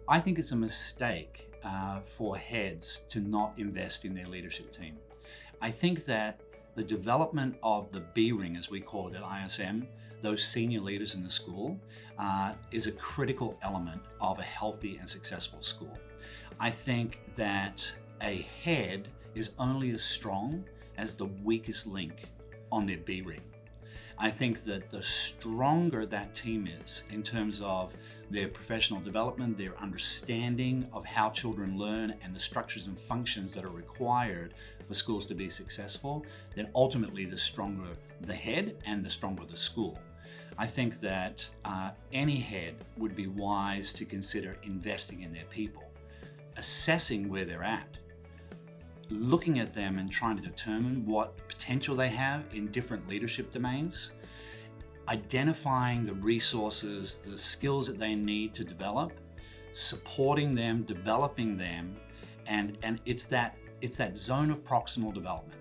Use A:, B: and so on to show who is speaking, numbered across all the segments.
A: I think it's a mistake for heads to not invest in their leadership team. I think that the development of the B ring, as we call it at ISM, those senior leaders in the school, is a critical element of a healthy and successful school. I think that a head is only as strong as the weakest link on their B ring. I think that the stronger that team is in terms of their professional development, their understanding of how children learn and the structures and functions that are required for schools to be successful, then ultimately the stronger the head and the stronger the school. I think that any head would be wise to consider investing in their people, assessing where they're at, looking at them and trying to determine what potential they have in different leadership domains, identifying the resources, the skills that they need to develop, supporting them, developing them, and it's that zone of proximal development.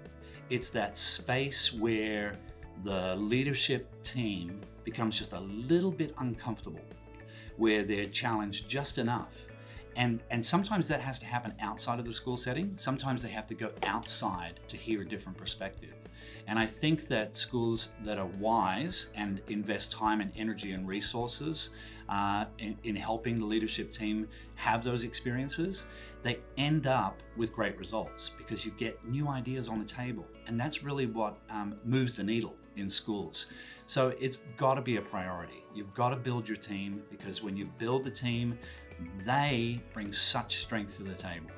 A: It's that space where the leadership team becomes just a little bit uncomfortable, where they're challenged just enough. And sometimes that has to happen outside of the school setting. Sometimes they have to go outside to hear a different perspective. And I think that schools that are wise and invest time and energy and resources in helping the leadership team have those experiences, they end up with great results because you get new ideas on the table. And that's really what moves the needle in schools. So it's got to be a priority. You've got to build your team, because when you build the team, they bring such strength to the table.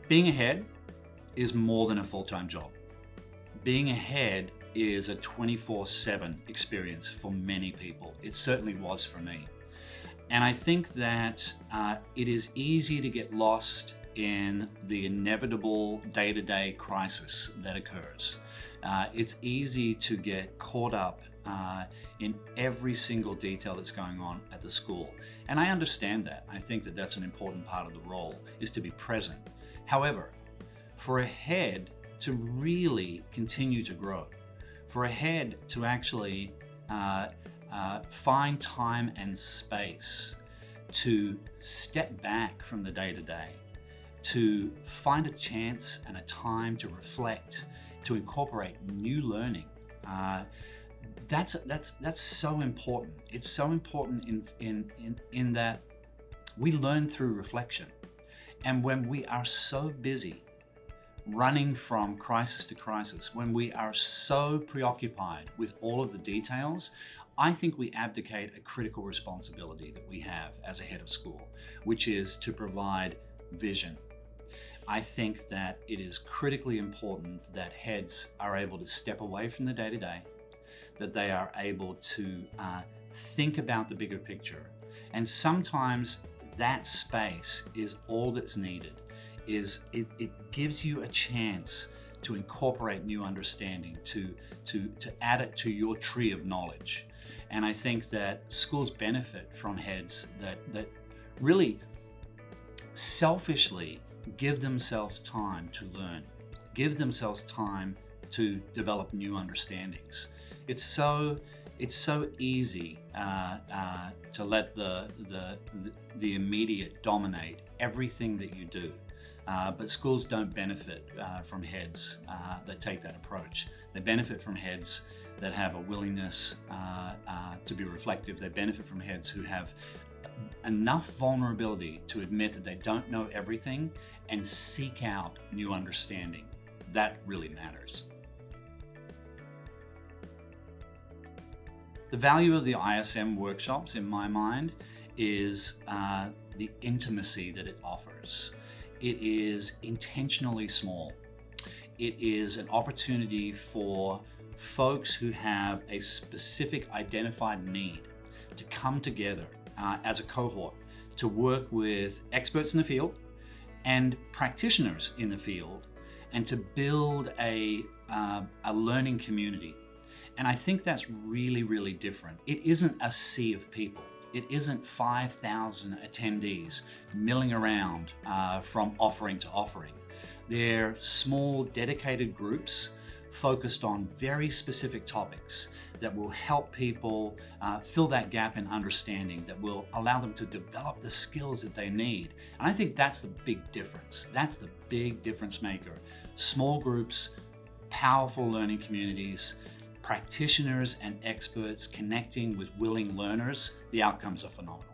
A: Being a head is more than a full-time job. Being a head is a 24/7 experience for many people. It certainly was for me. And I think that it is easy to get lost in the inevitable day-to-day crisis that occurs. It's easy to get caught up in every single detail that's going on at the school. And I understand that. I think that that's an important part of the role, is to be present. However, for a head to really continue to grow, for a head to actually find time and space to step back from the day-to-day, to find a chance and a time to reflect, to incorporate new learning, that's so important. It's so important in that we learn through reflection. And when we are so busy running from crisis to crisis, when we are so preoccupied with all of the details, I think we abdicate a critical responsibility that we have as a head of school, which is to provide vision. I think that it is critically important that heads are able to step away from the day-to-day, that they are able to think about the bigger picture. And sometimes that space is all that's needed. It gives you a chance to incorporate new understanding, to add it to your tree of knowledge. And I think that schools benefit from heads that really selfishly give themselves time to learn, give themselves time to develop new understandings. It's so easy to let the immediate dominate everything that you do. But schools don't benefit from heads that take that approach. They benefit from heads that have a willingness to be reflective. They benefit from heads who have enough vulnerability to admit that they don't know everything and seek out new understanding. That really matters. The value of the ISM workshops, in my mind, is the intimacy that it offers. It is intentionally small. It is an opportunity for folks who have a specific identified need to come together as a cohort to work with experts in the field and practitioners in the field, and to build a learning community. And I think that's really, really different. It isn't a sea of people. It isn't 5,000 attendees milling around from offering to offering. They're small, dedicated groups focused on very specific topics that will help people fill that gap in understanding, that will allow them to develop the skills that they need. And I think that's the big difference. That's the big difference maker. Small groups, powerful learning communities, practitioners and experts connecting with willing learners, the outcomes are phenomenal.